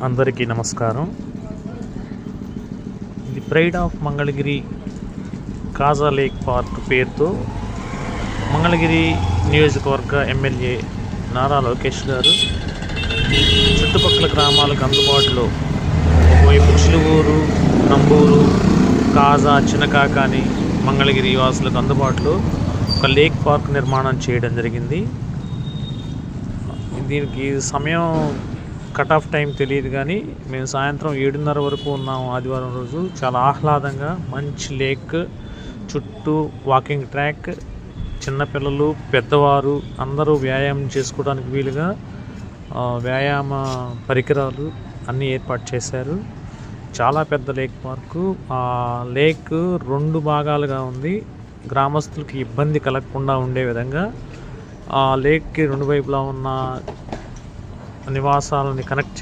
అందరికీ నమస్కారం. ఇది pride of Mangalagiri Kaja lake park పేరుతో మంగళగిరి నియోజకవర్గ ఎమ్మెల్యే నారా లోకేష్ గారు చుట్టుపక్కల గ్రామాలకు అందుబాటులో ఒకవైపు చిలువూరు, నంబూరు, కాజా, చినకాకాని మంగళగిరి వాసులకు అందుబాటులో ఒక లేక్ పార్క్ నిర్మాణం చేయడం జరిగింది. దీనికి సమయం కట్ ఆఫ్ టైం తెలియదు, కానీ మేము సాయంత్రం 7:30 వరకు ఉన్నాము. ఆదివారం రోజు చాలా ఆహ్లాదంగా మంచి లేక్, చుట్టూ వాకింగ్ ట్రాక్, చిన్నపిల్లలు, పెద్దవారు అందరూ వ్యాయామం చేసుకోవడానికి వీలుగా వ్యాయామ పరికరాలు అన్నీ ఏర్పాటు చేశారు. చాలా పెద్ద లేక్ పార్కు. ఆ లేక్ 2 భాగాలుగా ఉంది. గ్రామస్తులకి ఇబ్బంది కలగకుండా ఉండే విధంగా ఆ లేక్కి 2 వైపులా ఉన్న నివాసాలని కనెక్ట్